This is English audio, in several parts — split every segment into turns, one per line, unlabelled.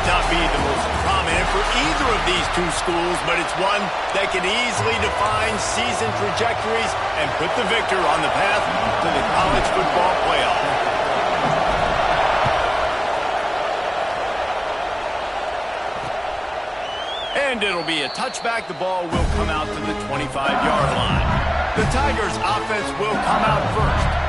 might not be the most prominent for either of these two schools, but it's one that can easily define season trajectories and put the victor on the path to the college football playoff. And it'll be a touchback. The ball will come out to the 25-yard line. The Tigers' offense will come out first.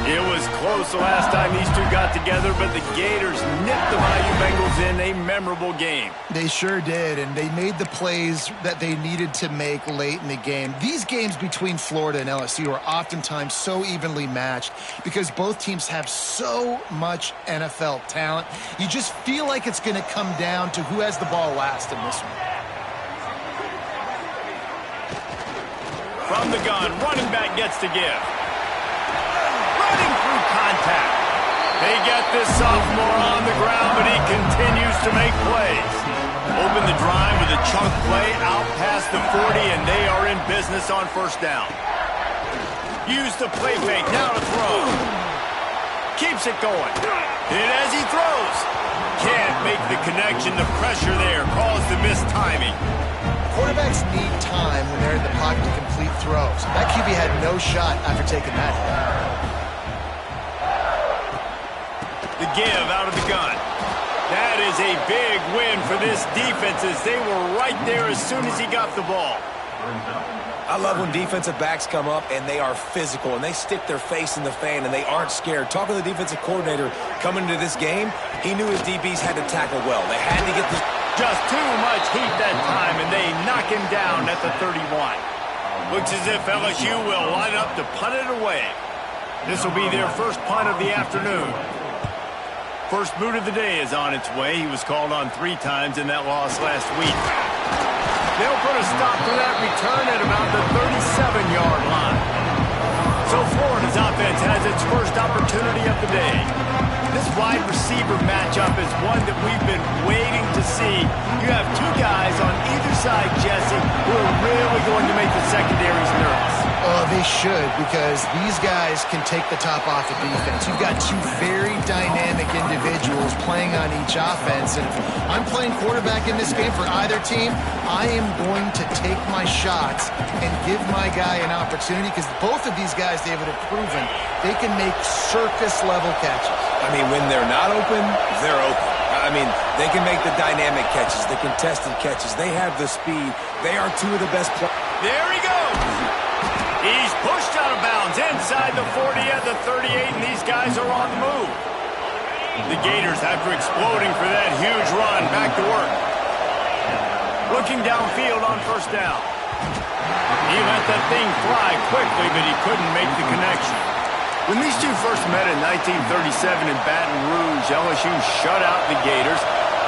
It was close the last time these two got together, but the Gators nipped the Bayou Bengals in a memorable game.
They sure did, and they made the plays that they needed to make late in the game. These games between Florida and LSU are oftentimes so evenly matched because both teams have so much NFL talent. You just feel like it's going to come down to who has the ball last in this one.
From the gun, running back gets to give. Running through contact. They get this sophomore on the ground, but he continues to make plays. Open the drive with a chunk play out past the 40, and they are in business on first down. Use the play fake, now to throw. Keeps it going. Hit as he throws. Can't make the connection. The pressure there caused the missed timing.
Quarterbacks need time when they're in the pocket to complete throws. That QB had no shot after taking that hit.
The give out of the gun. That is a big win for this defense as they were right there as soon as he got the ball.
I love when defensive backs come up and they are physical and they stick their face in the fan and they aren't scared. Talking to the defensive coordinator coming into this game, he knew his DBs had to tackle well. They had to get the...
Just too much heat that time, and they knock him down at the 31. Looks as if LSU will line up to punt it away. This will be their first punt of the afternoon. First boot of the day is on its way. He was called on 3 times in that loss last week. They'll put a stop to that return at about the 37-yard line. So Florida's offense has its first opportunity of the day. This wide receiver matchup is one that we've been waiting to see. You have 2 guys on either side, Jesse, who are really going to make the secondaries nervous.
Oh, they should, because these guys can take the top off the defense. You've got 2 very dynamic individuals playing on each offense, and if I'm playing quarterback in this game for either team, I am going to take my shots and give my guy an opportunity, because both of these guys, David, have proven they can make circus-level catches.
I mean, when they're not open, they're open. I mean, they can make the dynamic catches, the contested catches. They have the speed. They are 2 of the best players.
There he goes. He's pushed out of bounds inside the 40 at the 38, and these guys are on the move. The Gators, after exploding for that huge run, back to work. Looking downfield on first down. He let that thing fly quickly, but he couldn't make the connection. When these two first met in 1937 in Baton Rouge, LSU shut out the Gators.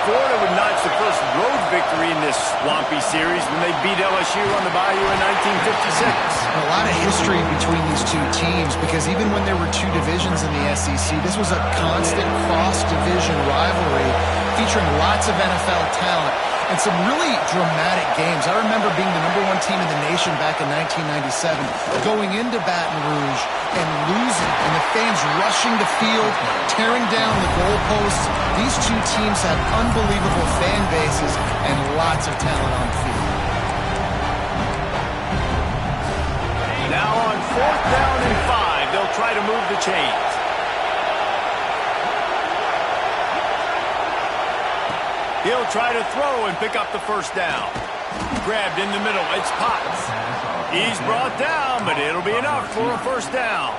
Florida would notch the first road victory in this swampy series when they beat LSU on the Bayou in 1956.
A lot of history between these 2 teams, because even when there were 2 divisions in the SEC, this was a constant cross-division rivalry featuring lots of NFL talent and some really dramatic games. I remember being the #1 team in the nation back in 1997, going into Baton Rouge and losing, and the fans rushing the field, tearing down the goalposts. These 2 teams have unbelievable fan bases and lots of talent on the field.
Now on 4th down and 5, they'll try to move the chains. He'll try to throw and pick up the first down. Grabbed in the middle. It's Potts. He's brought down, but it'll be enough for a first down.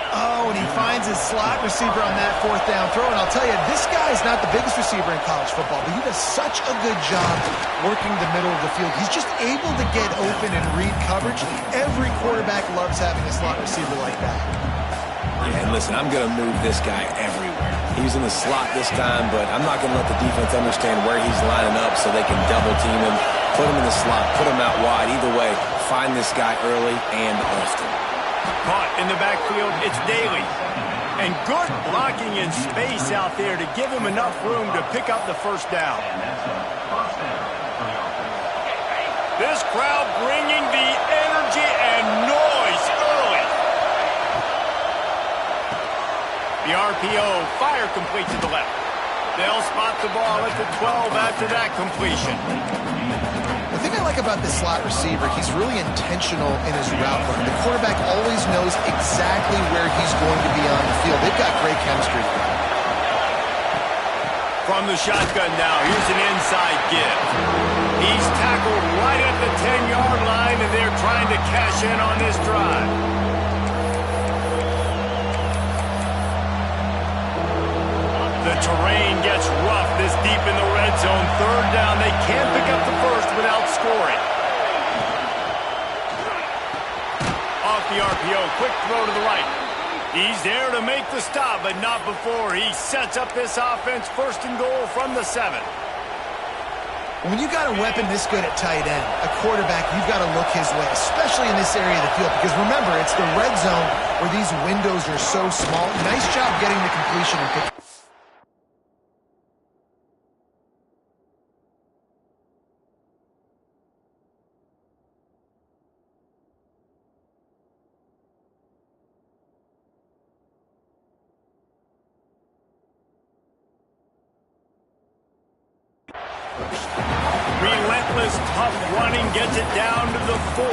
Oh, and he finds his slot receiver on that 4th down throw. And I'll tell you, this guy is not the biggest receiver in college football, but he does such a good job working the middle of the field. He's just able to get open and read coverage. Every quarterback loves having a slot receiver like that.
Yeah, and listen, I'm going to move this guy everywhere. He's in the slot this time, but I'm not going to let the defense understand where he's lining up so they can double team him, put him in the slot, put him out wide. Either way, find this guy early and often.
Caught in the backfield, it's Daly. And good blocking in space out there to give him enough room to pick up the first down. This crowd bringing the energy and noise early. The RPO, fire complete to the left. They'll spot the ball at the 12 after that completion.
The thing I like about this slot receiver, he's really intentional in his route running. The quarterback always knows exactly where he's going to be on the field. They've got great chemistry.
From the shotgun now, here's an inside give. He's tackled right at the 10-yard line, and they're trying to cash in on this drive. The terrain gets rough this deep in the red zone. Third down, they can't pick up the first without scoring. Off the RPO, quick throw to the right. He's there to make the stop, but not before he sets up this offense. First and goal from the 7.
When you got a weapon this good at tight end, a quarterback, you've got to look his way, especially in this area of the field. Because remember, it's the red zone where these windows are so small. Nice job getting the completion and picking.
Relentless, tough running gets it down to the 4.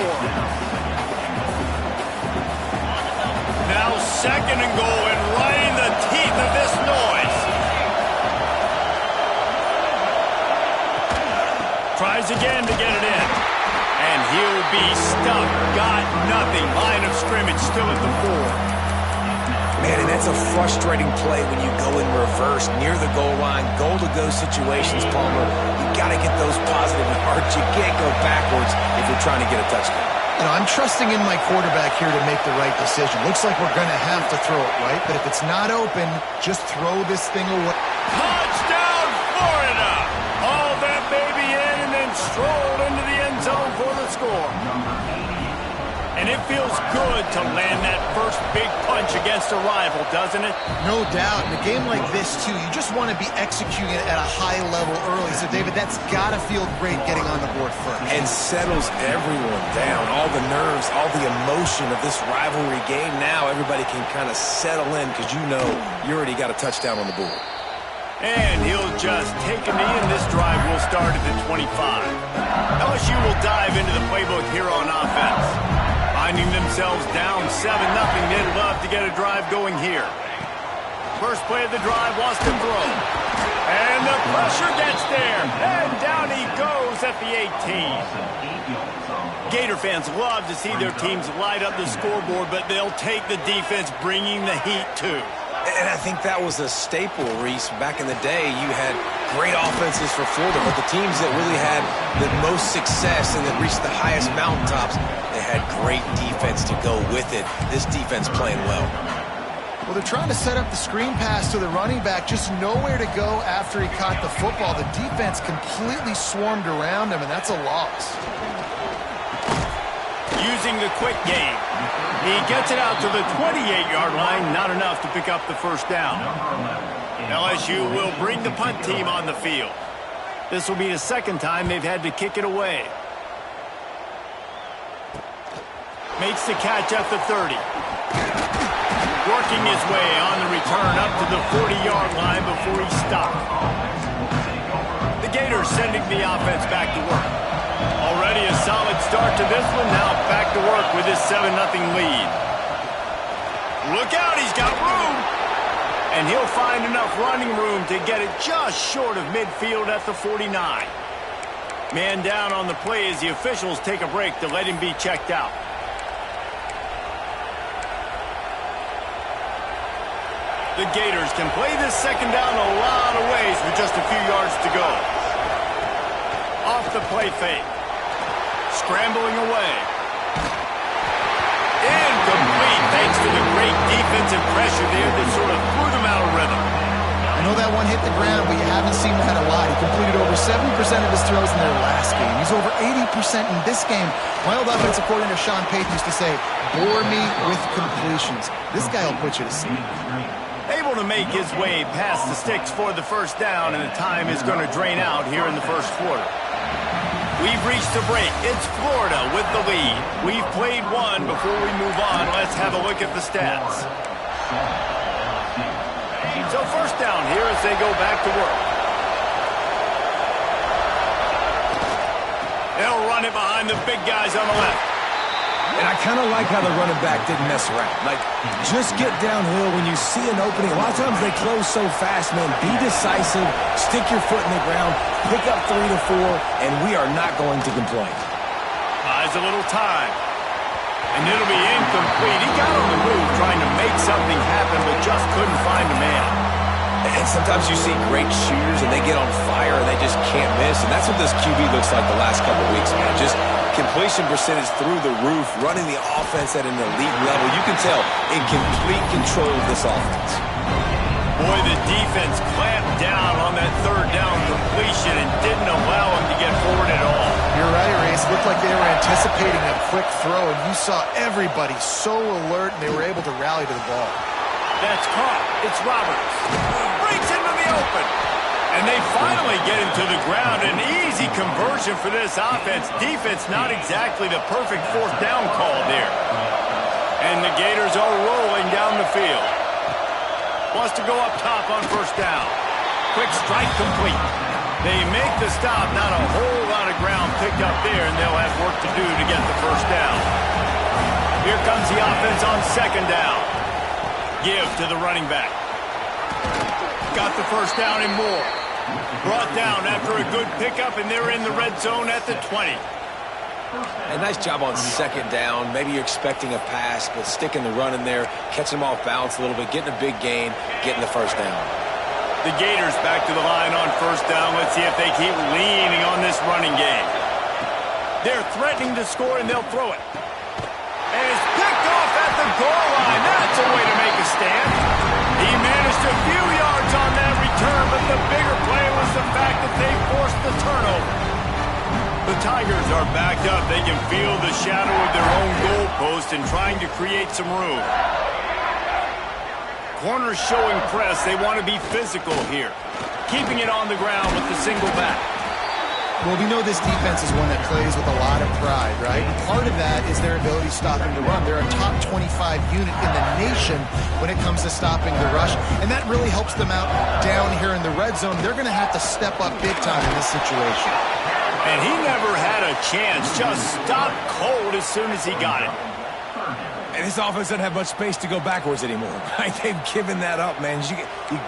Now second and goal, and right in the teeth of this noise. Tries again to get it in. And he'll be stuck. Got nothing. Line of scrimmage still at the 4.
Man, and that's a frustrating play when you go in reverse near the goal line, goal-to-go situations, Palmer. You got to get those positive yards. You can't go backwards if you're trying to get a touchdown.
You know, I'm trusting in my quarterback here to make the right decision. Looks like we're going to have to throw it, right? But if it's not open, just throw this thing away.
Touchdown, Florida! All that baby in and then strolled into the end zone for the score. And it feels good to land that first big punch against a rival, doesn't it?
No doubt. In a game like this, too, you just want to be executing it at a high level early. So, David, that's got to feel great getting on the board first.
And settles everyone down. All the nerves, all the emotion of this rivalry game. Now everybody can kind of settle in because you know you already got a touchdown on the board.
And he'll just take a knee, and this drive will start at the 25. LSU will dive into the playbook here on offense. Finding themselves down 7-0, they'd love to get a drive going here. First play of the drive, wants to throw. And the pressure gets there. And down he goes at the 18. Gator fans love to see their teams light up the scoreboard, but they'll take the defense bringing the heat too.
And I think that was a staple, Reese. Back in the day, you had great offenses for Florida, but the teams that really had the most success and that reached the highest mountaintops, they had great defense to go with it. This defense playing well.
Well, they're trying to set up the screen pass to the running back, just nowhere to go after he caught the football. The defense completely swarmed around him, and that's a loss.
Using the quick game. He gets it out to the 28-yard line, not enough to pick up the first down. LSU will bring the punt team on the field. This will be the second time they've had to kick it away. Makes the catch at the 30. Working his way on the return up to the 40-yard line before he stopped. The Gators sending the offense back to work. Already a solid start to this one. Now back to work with his 7-0 lead. Look out, he's got room. And he'll find enough running room to get it just short of midfield at the 49. Man down on the play as the officials take a break to let him be checked out. The Gators can play this second down a lot of ways with just a few yards to go. Off the play fake. Scrambling away. Incomplete thanks to the great defensive pressure there that sort of threw them out of rhythm.
I know that one hit the ground, but you haven't seen that a lot. He completed over 70% of his throws in their last game. He's over 80% in this game. My old offensive coordinator, Sean Payton, used to say, bore me with completions. This guy will put you to sleep.
Able to make his way past the sticks for the first down, and the time is going to drain out here in the first quarter. We've reached the break. It's Florida with the lead. We've played one. Before we move on, let's have a look at the stats. So first down here as they go back to work. They'll run it behind the big guys on the left.
And I kind of like how the running back didn't mess around. Like, just get downhill when you see an opening. A lot of times they close so fast, man. Be decisive, stick your foot in the ground, pick up 3 to 4, and we are not going to complain.
Buys a little time. And it'll be incomplete. He got on the move trying to make something happen, but just couldn't find a man.
And sometimes you see great shooters, and they get on fire, and they just can't miss. And that's what this QB looks like the last couple of weeks, man. Just completion percentage through the roof, running the offense at an elite level. You can tell in complete control of this offense.
Boy, the defense clamped down on that third down completion and didn't allow him to get forward at all.
You're right, Reese. It looked like they were anticipating a quick throw, and you saw everybody so alert, and they were able to rally to the ball.
That's caught. It's Roberts. Breaks into the open. And they finally get him to the ground. An easy conversion for this offense. Defense not exactly the perfect fourth down call there. And the Gators are rolling down the field. Wants to go up top on first down. Quick strike complete. They make the stop. Not a whole lot of ground picked up there, and they'll have work to do to get the first down. Here comes the offense on second down. Give to the running back. Got the first down and more. Brought down after a good pickup, and they're in the red zone at the 20.
A nice job on second down. Maybe you're expecting a pass, but sticking the run in there, catching them off balance a little bit, getting a big gain, getting the first down.
The Gators back to the line on first down. Let's see if they keep leaning on this running game. They're threatening to score, and they'll throw it. And it's picked off at the goal line. That's a way to make a stand. He managed a few yards on that return, but the bigger play was the fact that they forced the turnover. The Tigers are backed up. They can feel the shadow of their own goalpost and trying to create some room. Corners showing press. They want to be physical here. Keeping it on the ground with the single back.
Well, we know this defense is one that plays with a lot of pride, right? And part of that is their ability stopping the run. They're a top 25 unit in the nation when it comes to stopping the rush, and that really helps them out down here in the red zone. They're going to have to step up big time in this situation.
And he never had a chance. Just stopped cold as soon as he got it.
And this offense doesn't have much space to go backwards anymore, right? They've given that up, man. You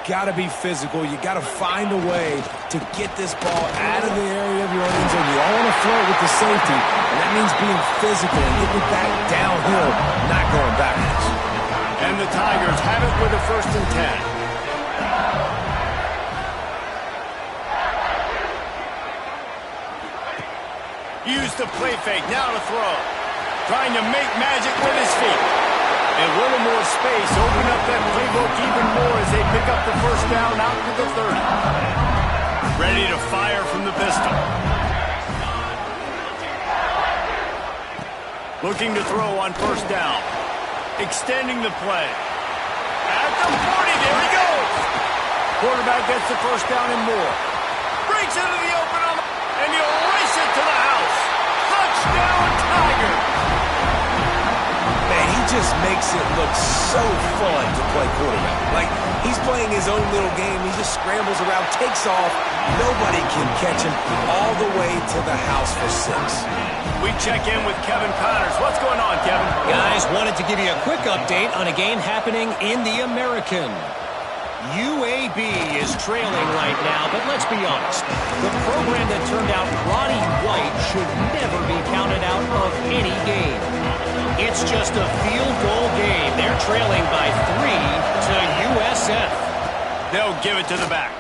got to be physical. You got to find a way to get this ball out of the area of your own end zone. You all want to flirt with the safety, and that means being physical and getting it back downhill, not going backwards.
And the Tigers have it with a 1st and 10. Use the play fake, now to throw. Trying to make magic with his feet. And a little more space, open up that playbook even more as they pick up the first down out to the 30. Ready to fire from the pistol. Looking to throw on first down. Extending the play. At the 40, there he goes. Quarterback gets the first down and more. Breaks into the open and he'll race it to the house. Touchdown, Tigers.
Man, he just makes it look so fun to play quarterback. Like, he's playing his own little game. He just scrambles around, takes off. Nobody can catch him all the way to the house for 6.
We check in with Kevin Connors. What's going on, Kevin?
Guys, wanted to give you a quick update on a game happening in the American. UAB is trailing right now, but let's be honest. The program that turned out Roddy White should never be counted out of any game. It's just a field goal game. They're trailing by 3 to USF.
They'll give it to the back.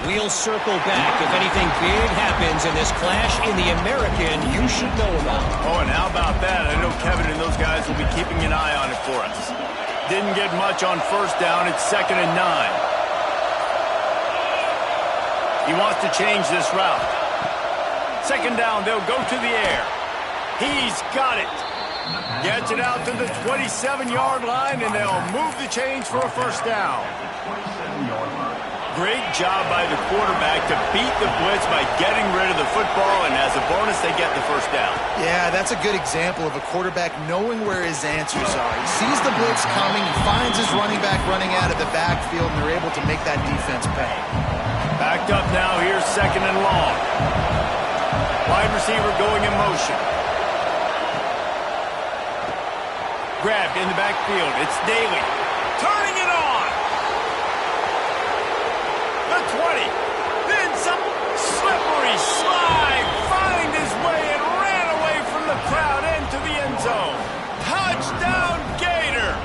We'll circle back if anything big happens in this clash in the American you should know about.
Oh, and how about that? I know Kevin and those guys will be keeping an eye on it for us. Didn't get much on first down. It's 2nd and 9. He wants to change this route. 2nd down, they'll go to the air. He's got it. Gets it out to the 27-yard line, and they'll move the change for a first down. Great job by the quarterback to beat the blitz by getting rid of the football, and as a bonus, they get the first down.
Yeah, that's a good example of a quarterback knowing where his answers are. He sees the blitz coming, he finds his running back running out of the backfield, and they're able to make that defense pay.
Backed up now, here's second and long. Wide receiver going in motion. Grabbed in the backfield. It's Daly. Turning it on. The 20. Then some slippery slide. Find his way and ran away from the crowd into the end zone. Touchdown Gators.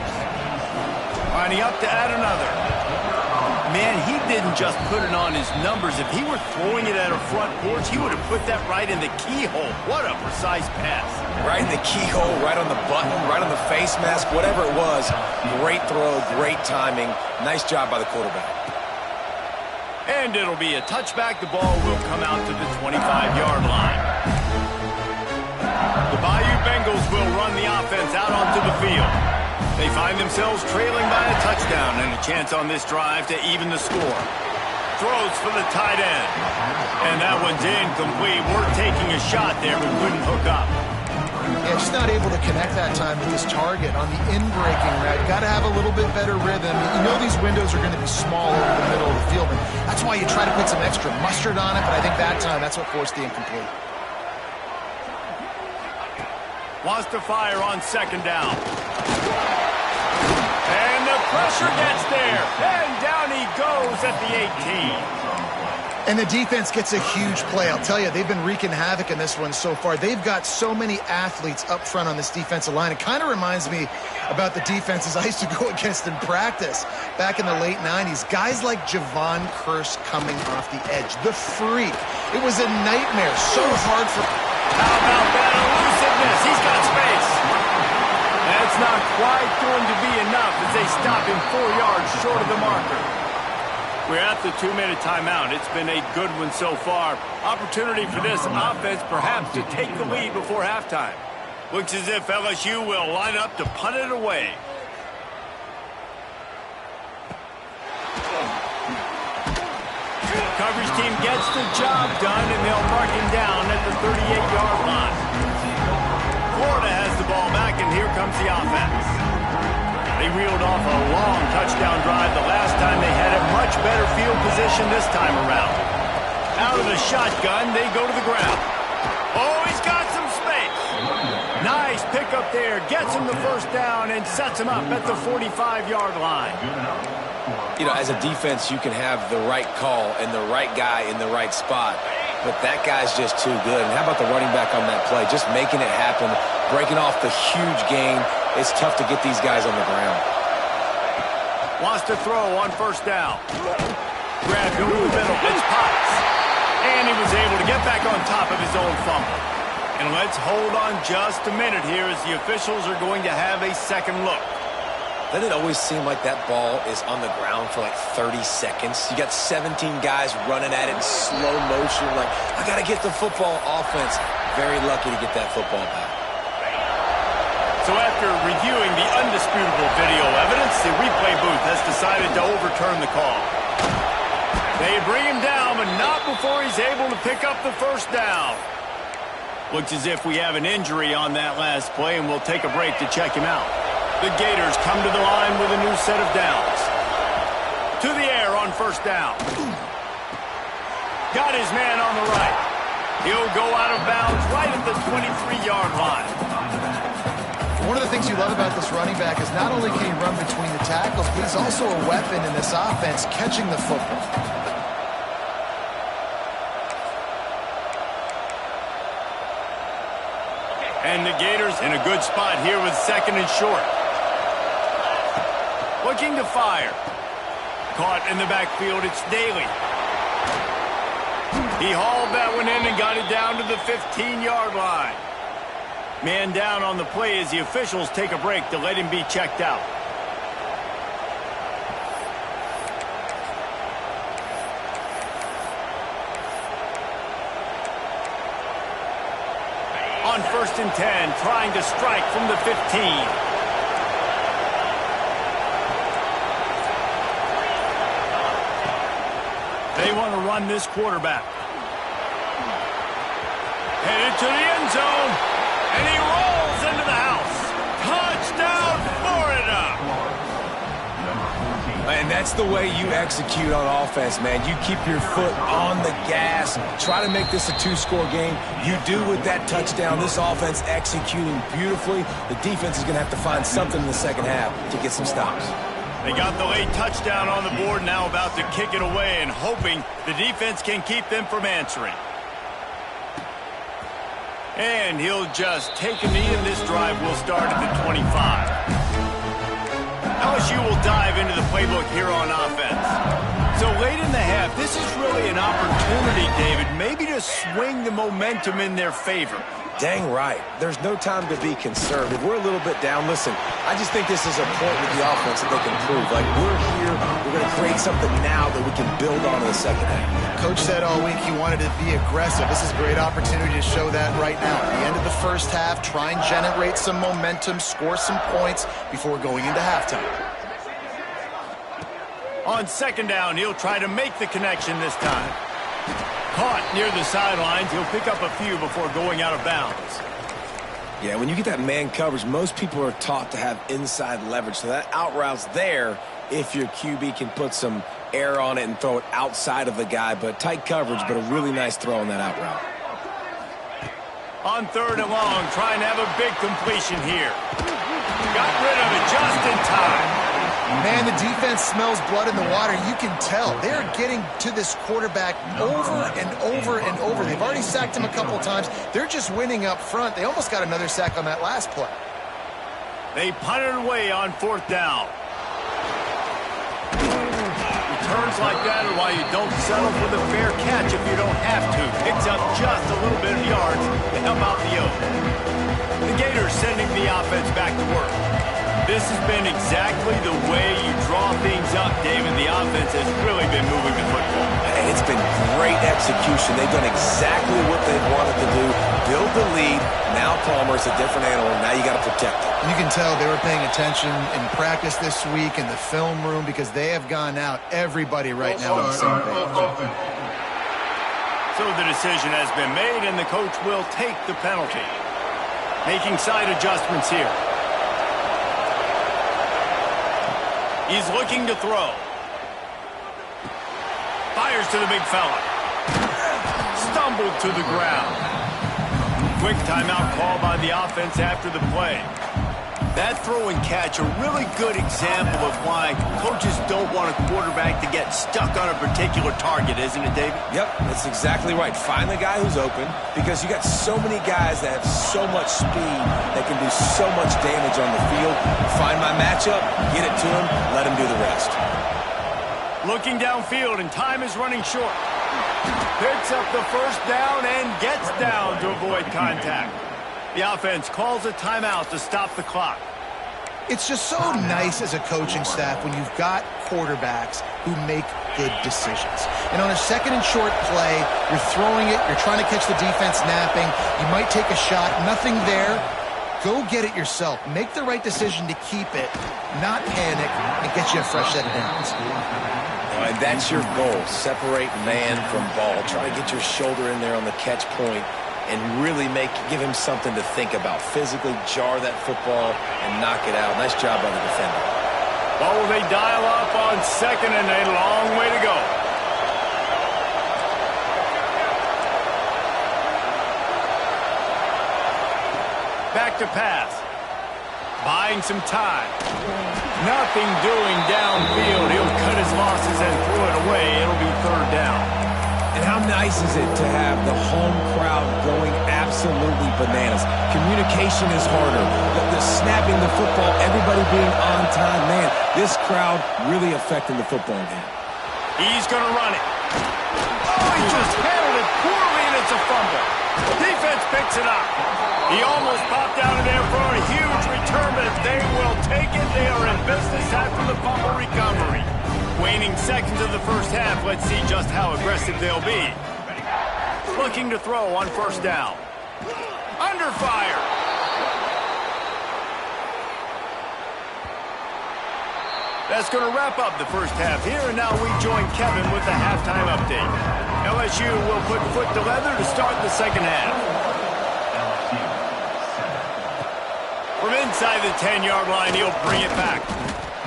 Lining up to add another. Man, he didn't just put it on his numbers. If he were throwing it at a front porch, he would have put that right in the keyhole. What a precise pass.
Right in the keyhole, right on the button, right on the face mask, whatever it was. Great throw, great timing. Nice job by the quarterback.
And it'll be a touchback. The ball will come out to the 25-yard line. The Bayou Bengals will run the offense out onto the field. They find themselves trailing by a touchdown and a chance on this drive to even the score. Throws for the tight end. And that one's incomplete. We're taking a shot there, but couldn't hook up.
Yeah, just not able to connect that time with his target on the in-breaking route. Got to have a little bit better rhythm. You know these windows are going to be small over the middle of the field, and that's why you try to put some extra mustard on it, but I think that time that's what forced the incomplete.
Wants to fire on second down. And the pressure gets there. And down he goes at the 18.
And the defense gets a huge play. I'll tell you, they've been wreaking havoc in this one so far. They've got so many athletes up front on this defensive line. It kind of reminds me about the defenses I used to go against in practice back in the late 90s. Guys like Javon Curse coming off the edge. The freak. It was a nightmare. So hard for...
How about that elusiveness? He's got space. That's not quite going to be enough as they stop him 4 yards short of the marker. We're at the 2-minute timeout. It's been a good one so far. Opportunity for this offense perhaps to take the lead before halftime. Looks as if LSU will line up to punt it away. Coverage team gets the job done, and they'll mark him down at the 38-yard line. Florida has the ball back, and here comes the offense. They reeled off a long touchdown drive the last time. They had a much better field position this time around. Out of the shotgun, they go to the ground. Oh, he's got some space. Nice pickup there. Gets him the first down and sets him up at the 45-yard line.
You know, as a defense, you can have the right call and the right guy in the right spot, but that guy's just too good. And how about the running back on that play? Just making it happen, breaking off the huge gain. It's tough to get these guys on the ground.
Wants to throw on first down. Grabbed over the middle. It's Potts. And he was able to get back on top of his own fumble. And let's hold on just a minute here as the officials are going to have a second look.
Doesn't it always seem like that ball is on the ground for like 30 seconds? You got 17 guys running at it in slow motion. Like, I got to get the football. Offense, very lucky to get that football back.
So after reviewing the undisputable video evidence, the replay booth has decided to overturn the call. They bring him down, but not before he's able to pick up the first down. Looks as if we have an injury on that last play, and we'll take a break to check him out. The Gators come to the line with a new set of downs. To the air on first down. Got his man on the right. He'll go out of bounds right at the 23-yard line.
One of the things you love about this running back is not only can he run between the tackles, but he's also a weapon in this offense catching the football.
And the Gators in a good spot here with second and short. Looking to fire. Caught in the backfield, it's Daly. He hauled that one in and got it down to the 15-yard line. Man down on the play as the officials take a break to let him be checked out. On first and 10, trying to strike from the 15. They want to run this quarterback. Headed to the end zone, and he rolls into the house. Touchdown, Florida!
And that's the way you execute on offense, man. You keep your foot on the gas. Try to make this a two-score game. You do with that touchdown. This offense executing beautifully. The defense is going to have to find something in the second half to get some stops.
They got the late touchdown on the board, now about to kick it away and hoping the defense can keep them from answering. And he'll just take a knee, and this drive will start at the 25. LSU will dive into the playbook here on offense. So late in the half, this is really an opportunity, David, maybe to swing the momentum in their favor.
Dang right. There's no time to be conservative. We're a little bit down. Listen, I just think this is a point with the offense that they can prove. Like, we're here, we're going to create something now that we can build on in the second half.
Coach said all week he wanted to be aggressive. This is a great opportunity to show that right now. At the end of the first half, try and generate some momentum, score some points before going into halftime.
On second down, he'll try to make the connection this time. Caught near the sidelines. He'll pick up a few before going out of bounds.
Yeah, when you get that man coverage, most people are taught to have inside leverage. So that out route's there if your QB can put some air on it and throw it outside of the guy. But tight coverage, but a really nice throw on that out route.
On third and long, trying to have a big completion here. Got rid of it just in time.
Man, the defense smells blood in the water. You can tell. They're getting to this quarterback over and over and over. They've already sacked him a couple times. They're just winning up front. They almost got another sack on that last play.
They punted away on fourth down. Returns like that are why you don't settle for the fair catch if you don't have to. Picks up just a little bit of yards to help out the Oaks. The Gators sending the offense back to work. This has been exactly the way you draw things up, David. The offense has really been moving the football.
And it's been great execution. They've done exactly what they wanted to do. Build the lead. Now Palmer's a different animal. Now you got to protect it.
You can tell they were paying attention in practice this week in the film room because they have gone out. Everybody right now on the same page.
So the decision has been made, and the coach will take the penalty. Making side adjustments here. He's looking to throw. Fires to the big fella. Stumbled to the ground. Quick timeout call by the offense after the play. That throw and catch, a really good example of why coaches don't want a quarterback to get stuck on a particular target, isn't it, David?
Yep, that's exactly right. Find the guy who's open because you got so many guys that have so much speed that can do so much damage on the field. Find my matchup, get it to him, let him do the rest.
Looking downfield, and time is running short. Picks up the first down and gets down to avoid contact. The offense calls a timeout to stop the clock.
It's just so nice as a coaching staff when you've got quarterbacks who make good decisions. And on a second and short play, you're throwing it, you're trying to catch the defense napping, you might take a shot, nothing there. Go get it yourself. Make the right decision to keep it, not panic, and get you a fresh set of downs.
And that's your goal. Separate man from ball. Try to get your shoulder in there on the catch point and really give him something to think about. Physically jar that football and knock it out. Nice job by the defender.
Oh, they dial up on second and a long way to go. Back to pass. Buying some time. Nothing doing downfield. He'll cut his losses and throw it away. It'll be third down.
And how nice is it to have the home crowd going absolutely bananas? Communication is harder. The snapping the football, everybody being on time. Man, this crowd really affecting the football game.
He's going to run it. Oh, he just handled it poorly, and it's a fumble. Defense picks it up. He almost popped out of there for a huge return, but they will take it. They are in business after the fumble recovery. Waning seconds of the first half. Let's see just how aggressive they'll be. Looking to throw on first down. Under fire. That's going to wrap up the first half here, and now we join Kevin with the halftime update. LSU will put foot to leather to start the second half. From inside the 10-yard line, he'll bring it back.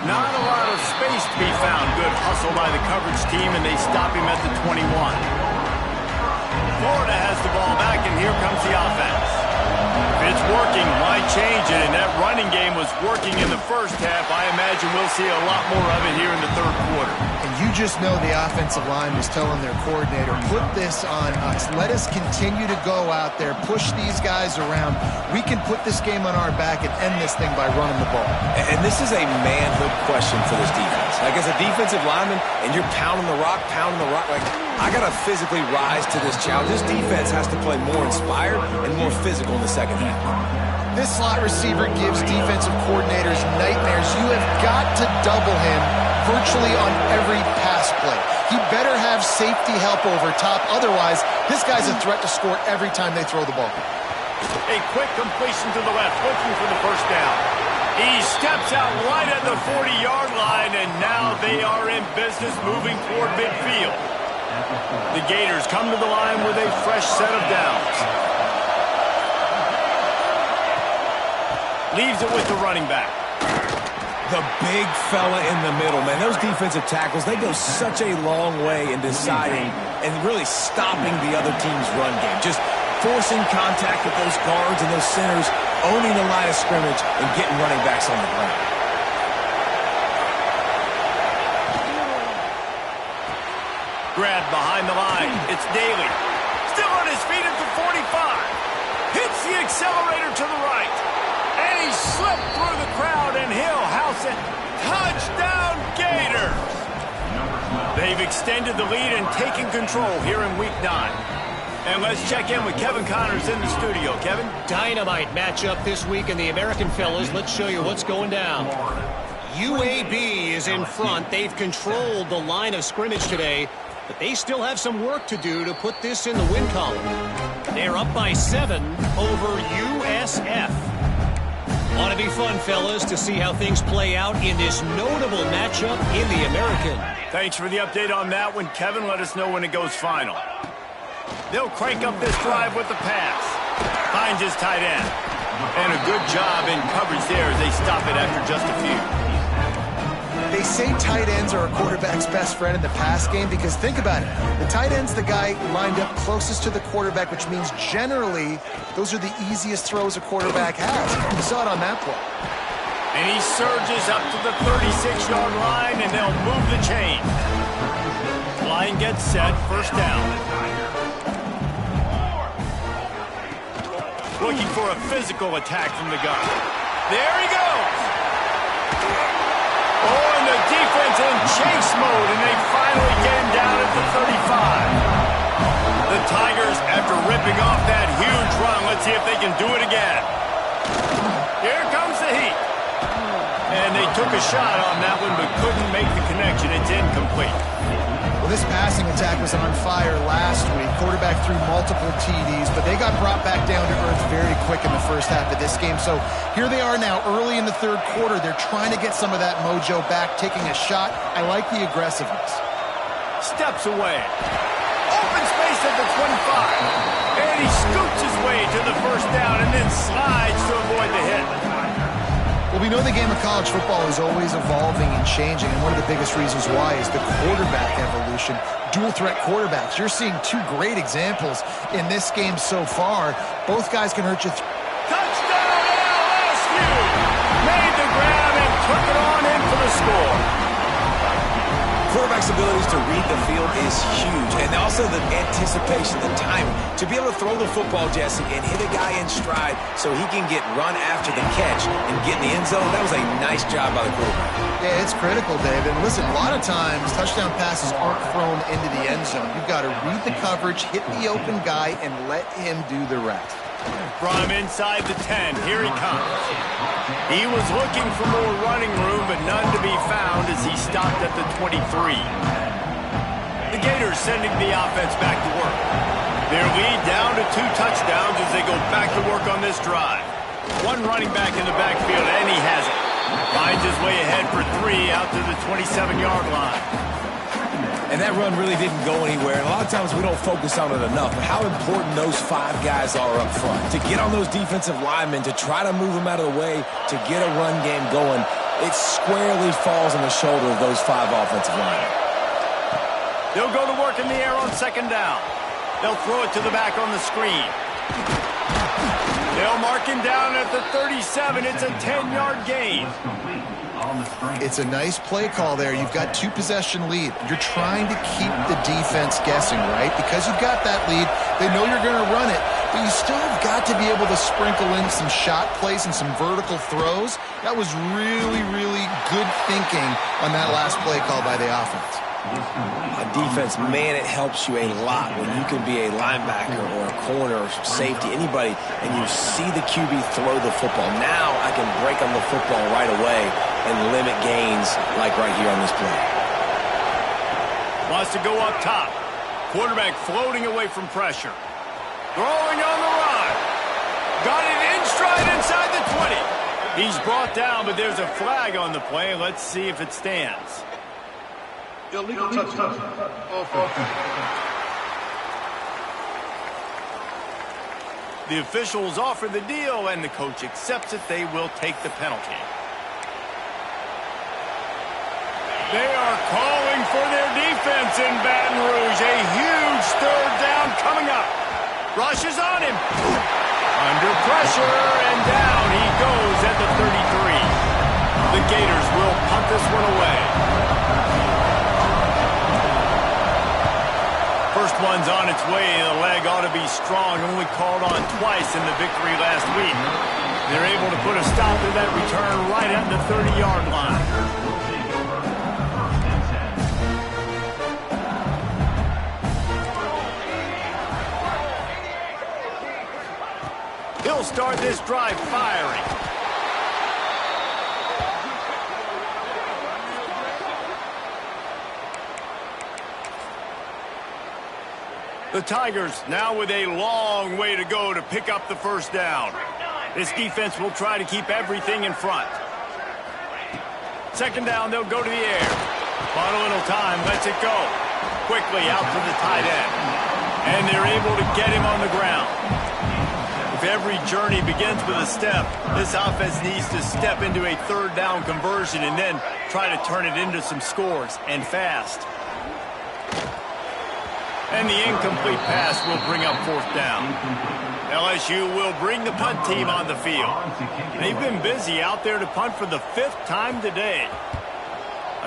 Not a lot of space to be found. Good hustle by the coverage team, and they stop him at the 21. Florida has the ball back, and here comes the offense. If it's working, why change it? And that running game was working in the first half. I imagine we'll see a lot more of it here in the third quarter.
And you just know the offensive line was telling their coordinator, put this on us. Let us continue to go out there, push these guys around. We can put this game on our back and end this thing by running the ball.
And this is a manhood question for this defense. Like, as a defensive lineman, and you're pounding the rock, like, I got to physically rise to this challenge. This defense has to play more inspired and more physical in the second half.
This slot receiver gives defensive coordinators nightmares. You have got to double him virtually on every pass play. He better have safety help over top. Otherwise, this guy's a threat to score every time they throw the ball.
A quick completion to the left, looking for the first down. He steps out right at the 40-yard line, and now they are in business moving toward midfield. The Gators come to the line with a fresh set of downs. Leaves it with the running back.
The big fella in the middle, man. Those defensive tackles, they go such a long way in deciding and really stopping the other team's run game. Just forcing contact with those guards and those centers, owning the line of scrimmage, and getting running backs on the ground.
Grabbed behind the line. It's Daly. Still on his feet at the 45. Hits the accelerator to the right. And he slipped through the crowd, and he'll house it. Touchdown, Gators! They've extended the lead and taken control here in Week 9. And let's check in with Kevin Connors in the studio. Kevin?
Dynamite matchup this week in the American, fellas. Let's show you what's going down. UAB is in front. They've controlled the line of scrimmage today, but they still have some work to do to put this in the win column. They're up by 7 over USF. Ought to be fun, fellas, to see how things play out in this notable matchup in the American.
Thanks for the update on that one, Kevin. Let us know when it goes final. They'll crank up this drive with the pass. Finds his tight end. And a good job in coverage there as they stop it after just a few.
They say tight ends are a quarterback's best friend in the pass game because think about it. The tight end's the guy lined up closest to the quarterback, which means generally those are the easiest throws a quarterback has. You saw it on that play.
And he surges up to the 36-yard line, and they'll move the chain. Line gets set, first down. Looking for a physical attack from the gun. There he goes. Oh, and the defense in chase mode, and they finally get him down at the 35. The Tigers, after ripping off that huge run, let's see if they can do it again. Here comes the heat. And they took a shot on that one, but couldn't make the connection. It's incomplete.
Well, this passing attack was on fire last week. Quarterback threw multiple TDs, but they got brought back down to earth very quick in the first half of this game. So here they are now early in the third quarter. They're trying to get some of that mojo back, taking a shot. I like the aggressiveness.
Steps away. Open space at the 25. And he scoots his way to the first down and then slides to avoid the hit.
Well, we know the game of college football is always evolving and changing, and one of the biggest reasons why is the quarterback evolution. Dual-threat quarterbacks. You're seeing two great examples in this game so far. Both guys can hurt you.
Touchdown, LSU! Made the grab and took it on in for the score.
Quarterback's abilities to read the field is huge, and also the anticipation, the timing. To be able to throw the football, Jesse, and hit a guy in stride so he can get run after the catch and get in the end zone, that was a nice job by the quarterback.
Yeah, it's critical, David. And listen, a lot of times touchdown passes aren't thrown into the end zone. You've got to read the coverage, hit the open guy, and let him do the rest.
Brought him inside the 10. Here he comes. He was looking for more running room, but none to be found as he stopped at the 23. The Gators sending the offense back to work. Their lead down to 2 touchdowns as they go back to work on this drive. One running back in the backfield, and he has it. Finds his way ahead for 3 out to the 27-yard line.
And that run really didn't go anywhere. And a lot of times we don't focus on it enough. But how important those 5 guys are up front. To get on those defensive linemen, to try to move them out of the way, to get a run game going. it squarely falls on the shoulder of those 5 offensive linemen.
They'll go to work in the air on second down. They'll throw it to the back on the screen. They'll mark him down at the 37. It's a 10-yard gain.
It's a nice play call there. You've got 2-possession lead. You're trying to keep the defense guessing, right? Because you've got that lead, they know you're going to run it, but you still have got to be able to sprinkle in some shot plays and some vertical throws. That was really, really good thinking on that last play call by the offense.
On defense, man, it helps you a lot when you can be a linebacker or a corner or safety, anybody, and you see the QB throw the football. Now I can break on the football right away and limit gains like right here on this play.
Wants to go up top. Quarterback floating away from pressure. Throwing on the run. Got it in stride inside the 20. He's brought down, but there's a flag on the play. Let's see if it stands.
Illegal touchdown.
The officials offer the deal, and the coach accepts it. They will take the penalty. They are calling for their defense in Baton Rouge. A huge third down coming up. Rush is on him. Under pressure, and down he goes at the 33. The Gators will punt this one away. First one's on its way. The leg ought to be strong. Only called on twice in the victory last week. They're able to put a stop to that return right at the 30-yard line. He'll start this drive firing. The Tigers now with a long way to go to pick up the first down. This defense will try to keep everything in front. Second down, they'll go to the air. Bought a little time, lets it go. Quickly out to the tight end. And they're able to get him on the ground. If every journey begins with a step, this offense needs to step into a third down conversion and then try to turn it into some scores, and fast. And the incomplete pass will bring up fourth down. LSU will bring the punt team on the field. They've been busy out there to punt for the 5th time today.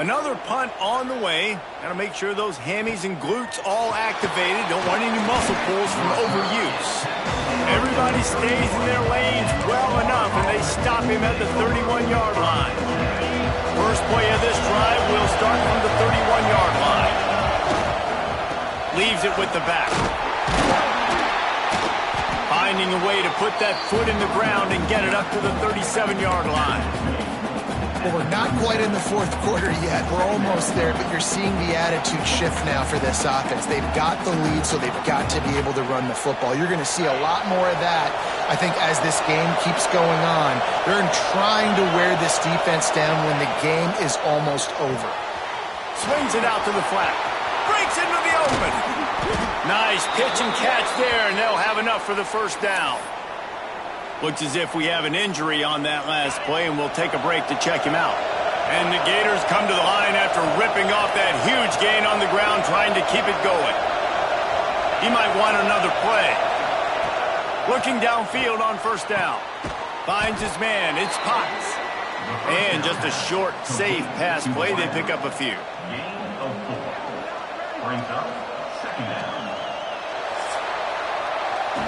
Another punt on the way. Got to make sure those hammies and glutes all activated. Don't want any muscle pulls from overuse. Everybody stays in their lanes well enough, and they stop him at the 31-yard line. First play of this drive will start from the 31-yard line. Leaves it with the back. Finding a way to put that foot in the ground and get it up to the 37-yard line.
Well, we're not quite in the fourth quarter yet. We're almost there, but you're seeing the attitude shift now for this offense. They've got the lead, so they've got to be able to run the football. You're going to see a lot more of that, I think, as this game keeps going on. They're trying to wear this defense down when the game is almost over.
Swings it out to the flat. Breaks into the open. Nice pitch and catch there, and they'll have enough for the first down. Looks as if we have an injury on that last play, and we'll take a break to check him out. And the Gators come to the line after ripping off that huge gain on the ground, trying to keep it going. He might want another play. Looking downfield on first down. Finds his man. It's Potts. And just a short, safe pass play. They pick up a few.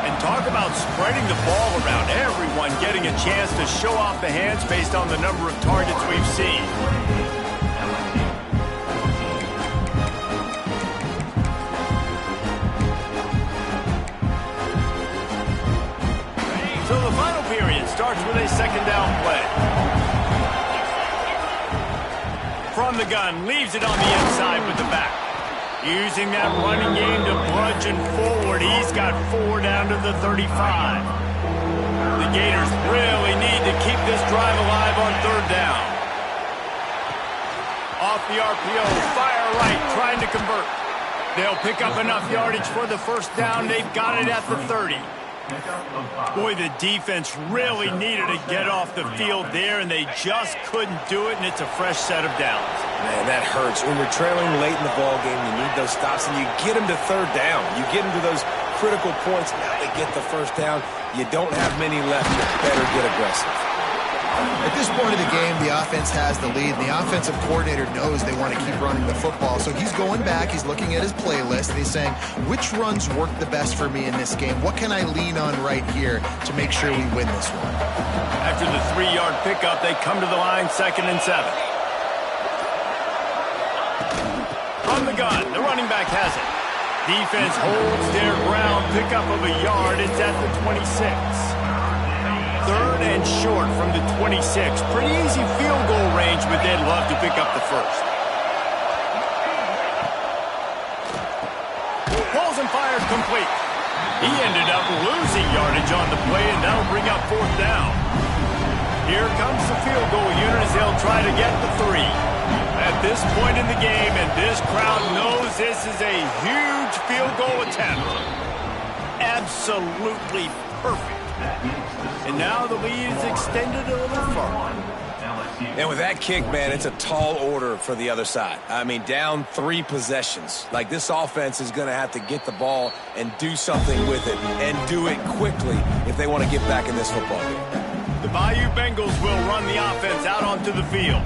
And talk about spreading the ball around. Everyone getting a chance to show off the hands based on the number of targets we've seen. So the final period starts with a second down play. From the gun, leaves it on the inside with the back. Using that running game to bludgeon forward. He's got 4 down to the 35. The Gators really need to keep this drive alive on third down. Off the RPO, fire right, trying to convert. They'll pick up enough yardage for the first down. They've got it at the 30. Boy, the defense really needed to get off the field there, and they just couldn't do it, and it's a fresh set of downs.
Man, that hurts. When you're trailing late in the ball game, you need those stops, and you get them to third down. You get them to those critical points. Now they get the first down. You don't have many left. You better get aggressive.
At this point of the game, the offense has the lead, and the offensive coordinator knows they want to keep running the football. So he's going back, he's looking at his playlist, and he's saying, which runs work the best for me in this game? What can I lean on right here to make sure we win this one?
After the 3-yard pickup, they come to the line, 2nd and 7. From the gun, the running back has it. Defense holds their ground, pickup of a yard. It's at the 26. 3rd and short from the 26. Pretty easy field goal range, but they'd love to pick up the first. Pulls and fires complete. He ended up losing yardage on the play, and that'll bring up 4th down. Here comes the field goal unit as they'll try to get the 3. At this point in the game, and this crowd knows this is a huge field goal attempt. Absolutely perfect. And now the lead is extended a little further.
And with that kick, man, it's a tall order for the other side. I mean, down 3 possessions. Like, this offense is going to have to get the ball and do something with it, and do it quickly if they want to get back in this football game.
The Bayou Bengals will run the offense out onto the field.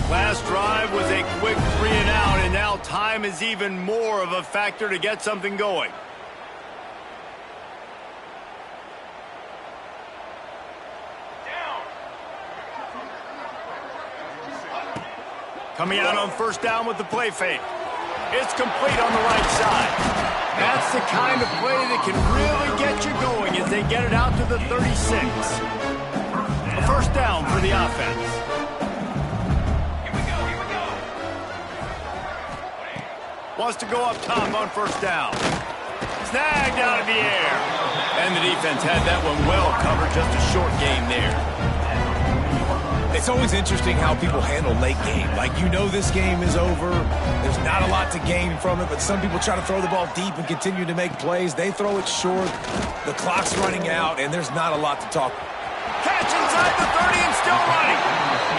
Last drive was a quick 3 and out, and now time is even more of a factor to get something going. Coming out on 1st down with the play fake. It's complete on the right side. That's the kind of play that can really get you going as they get it out to the 36. A 1st down for the offense. Wants to go up top on 1st down. Snagged out of the air. And the defense had that one well covered. Just a short game there.
It's always interesting how people handle late game. Like, you know this game is over. There's not a lot to gain from it, but some people try to throw the ball deep and continue to make plays. They throw it short. The clock's running out, and there's not a lot to talk.
Catch inside the 30 and still running.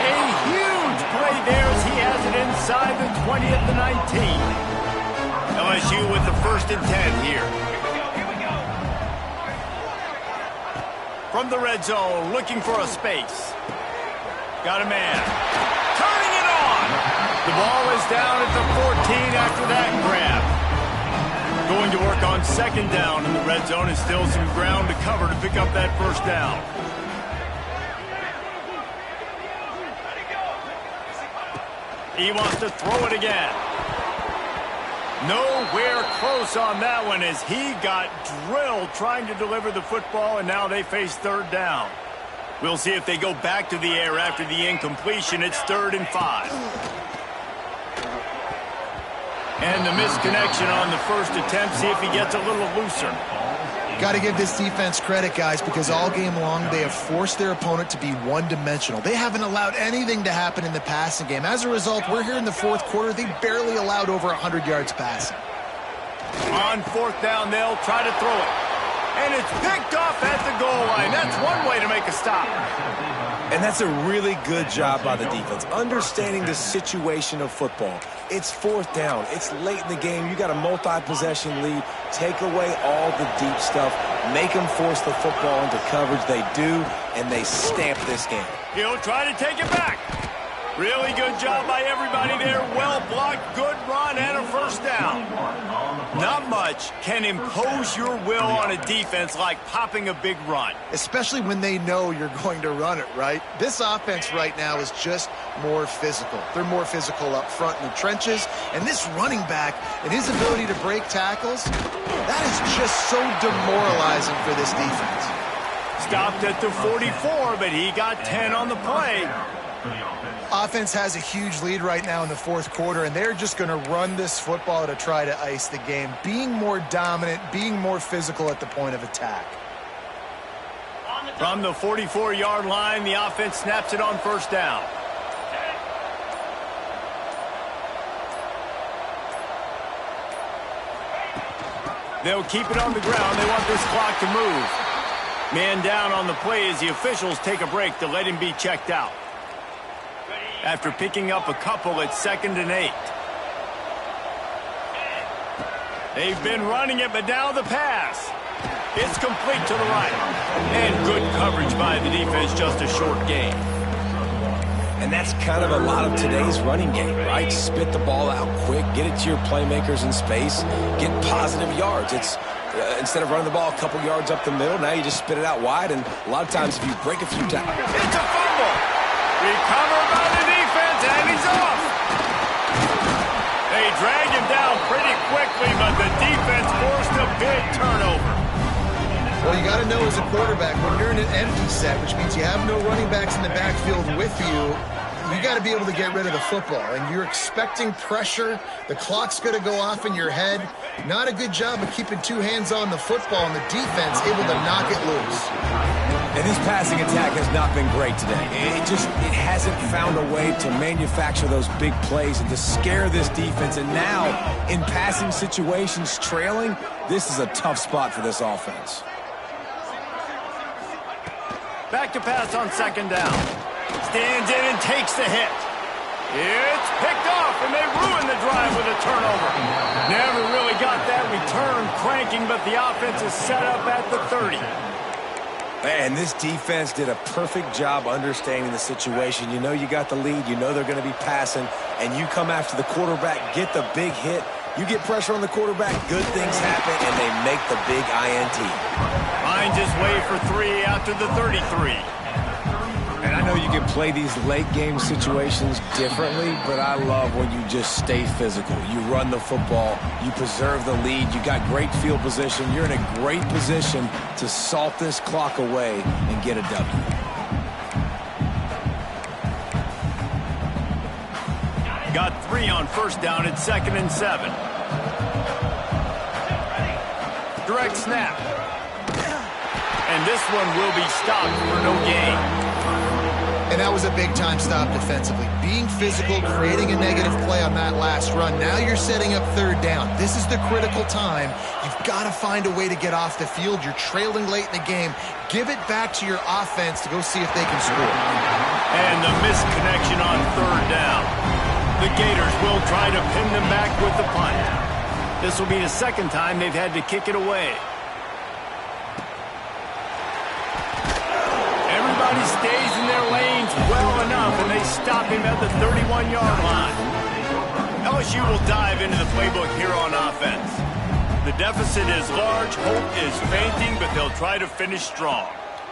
A huge play there as he has it inside the 20 at the 19. LSU with the 1st and 10 here. From the red zone, looking for a space. Got a man. Turning it on. The ball is down at the 14 after that grab. Going to work on 2nd down in the red zone, and still some ground to cover to pick up that 1st down. He wants to throw it again. Nowhere close on that one as he got drilled trying to deliver the football, and now they face 3rd down. We'll see if they go back to the air after the incompletion. It's 3rd and 5. And the misconnection on the 1st attempt. See if he gets a little looser.
Got to give this defense credit, guys, because all game long they have forced their opponent to be one-dimensional. They haven't allowed anything to happen in the passing game. As a result, we're here in the 4th quarter. They barely allowed over 100 yards passing.
On 4th down, they'll try to throw it. And it's picked off at the goal line. That's one way to make a stop.
And that's a really good job by the defense, understanding the situation of football. It's 4th down. It's late in the game. You got a multi-possession lead. Take away all the deep stuff. Make them force the football into coverage. They do, and they stamp this game.
He'll try to take it back. Really good job by everybody there. Well blocked, good run, and a 1st down. Not much can impose your will on a defense like popping a big run.
Especially when they know you're going to run it, right? This offense right now is just more physical. They're more physical up front in the trenches. And this running back and his ability to break tackles, that is just so demoralizing for this defense.
Stopped at the 44, but he got 10 on the play.
Offense has a huge lead right now in the 4th quarter, and they're just going to run this football to try to ice the game, being more dominant, being more physical at the point of attack.
From the 44-yard line, the offense snaps it on 1st down. They'll keep it on the ground. They want this clock to move. Man down on the play as the officials take a break to let him be checked out. After picking up a couple, it's 2nd and 8. They've been running it, but now the pass. It's complete to the right. And good coverage by the defense, just a short gain.
And that's kind of a lot of today's running game, right? Spit the ball out quick, get it to your playmakers in space, get positive yards. It's instead of running the ball a couple yards up the middle, now you just spit it out wide, and a lot of times if you break a few tackles.
It's a fumble. Recovered by the defense, and he's off. They drag him down pretty quickly, but the defense forced a big turnover.
Well, you got to know as a quarterback, when you're in an empty set, which means you have no running backs in the backfield with you, you got to be able to get rid of the football. And you're expecting pressure. The clock's going to go off in your head. Not a good job of keeping two hands on the football, and the defense able to knock it loose.
And this passing attack has not been great today. It hasn't found a way to manufacture those big plays and to scare this defense. And now, in passing situations, trailing, this is a tough spot for this offense.
Back to pass on 2nd down. Stands in and takes the hit. It's picked off, and they ruin the drive with a turnover. Never really got that return cranking, but the offense is set up at the 30.
Man, this defense did a perfect job understanding the situation. You know you got the lead. You know they're going to be passing, and you come after the quarterback, get the big hit. You get pressure on the quarterback, good things happen, and they make the big INT.
Finds his way for 3 after the 33.
And I know you can play these late-game situations differently, but I love when you just stay physical. You run the football. You preserve the lead. You got great field position. You're in a great position to salt this clock away and get a W.
Got 3 on 1st down at 2nd and 7. Direct snap. And this one will be stopped for no gain.
And that was a big-time stop defensively. Being physical, creating a negative play on that last run. Now you're setting up 3rd down. This is the critical time. You've got to find a way to get off the field. You're trailing late in the game. Give it back to your offense to go see if they can score.
And the misconnection on 3rd down. The Gators will try to pin them back with the punt. This will be the 2nd time they've had to kick it away. Everybody stays in their lanes well enough, and they stop him at the 31-yard line. LSU will dive into the playbook here on offense. The deficit is large, hope is fainting, but they'll try to finish strong.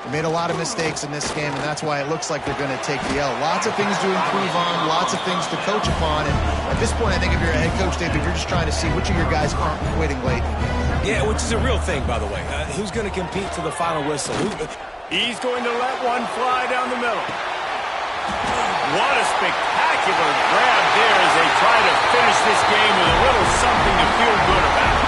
They made a lot of mistakes in this game, and that's why it looks like they're going to take the L. Lots of things to improve on, lots of things to coach upon, and at this point, I think if you're a head coach, David, you're just trying to see which of your guys aren't quitting late.
Yeah, which is a real thing, by the way. Who's going to compete to the final whistle?
He's going to let one fly down the middle. What a spectacular grab there as they try to finish this game with a little something to feel good about.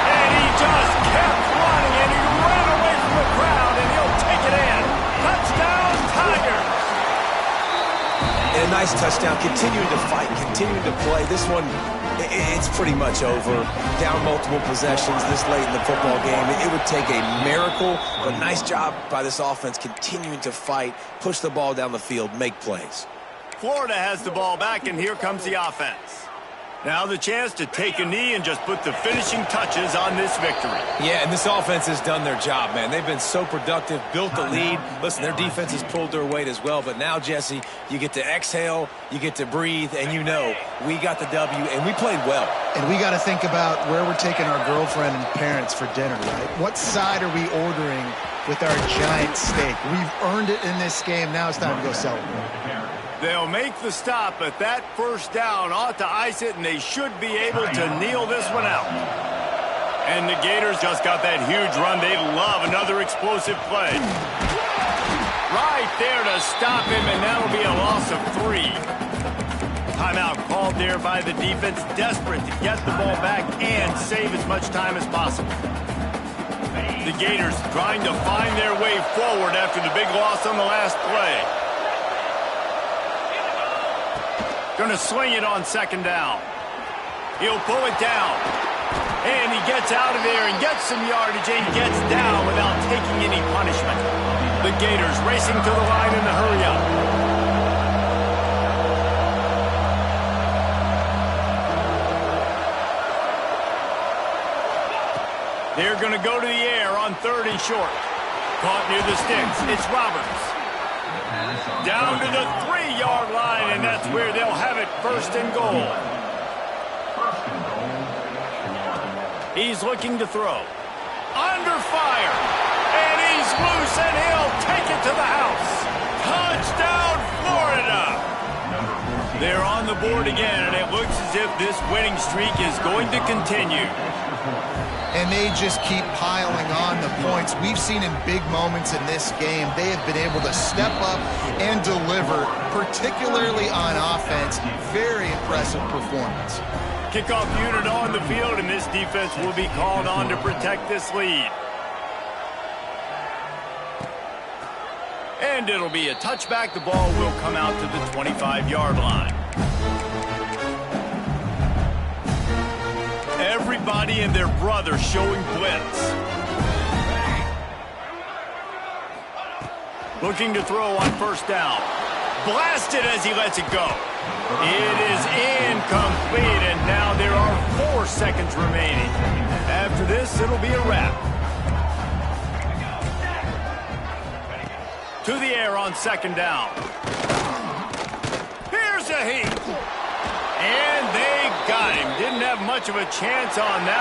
And he just kept running, and he ran away from the crowd, and he'll take it in. Touchdown, Tigers!
And a nice touchdown, continuing to fight, continuing to play. This one, it's pretty much over. Down multiple possessions this late in the football game. It would take a miracle, but nice job by this offense continuing to fight, push the ball down the field, make plays.
Florida has the ball back, and here comes the offense. Now the chance to take a knee and just put the finishing touches on this victory.
Yeah, and this offense has done their job, man. They've been so productive, built the lead. Listen, their defense has pulled their weight as well. But now, Jesse, you get to exhale, you get to breathe, and you know we got the W, and we played well.
And we got to think about where we're taking our girlfriend and parents for dinner, right? What side are we ordering with our giant steak? We've earned it in this game. Now it's time to go celebrate.
They'll make the stop, but that 1st down ought to ice it, and they should be able to kneel this one out. And the Gators just got that huge run. They love another explosive play. Right there to stop him, and that'll be a loss of 3. Timeout called there by the defense, desperate to get the ball back and save as much time as possible. The Gators trying to find their way forward after the big loss on the last play. Going to swing it on 2nd down. He'll pull it down. And he gets out of there and gets some yardage and gets down without taking any punishment. The Gators racing to the line in the hurry-up. They're going to go to the air on 3rd and short. Caught near the sticks. It's Roberts. Down to the 3-yard line, and that's where they'll have it, 1st and goal. He's looking to throw. Under fire. And he's loose, and he'll take it to the house. Touchdown, Florida. They're on the board again, and it looks as if this winning streak is going to continue.
And they just keep piling on the points. We've seen in big moments in this game, they have been able to step up and deliver, particularly on offense. Very impressive performance.
Kickoff unit on the field, and this defense will be called on to protect this lead. And it'll be a touchback. The ball will come out to the 25-yard line. Everybody and their brother showing blitz. Looking to throw on 1st down. Blasted as he lets it go. It is incomplete, and now there are 4 seconds remaining. After this, it'll be a wrap. To the air on 2nd down. Here's a heat. And they got him. Didn't have much of a chance on that.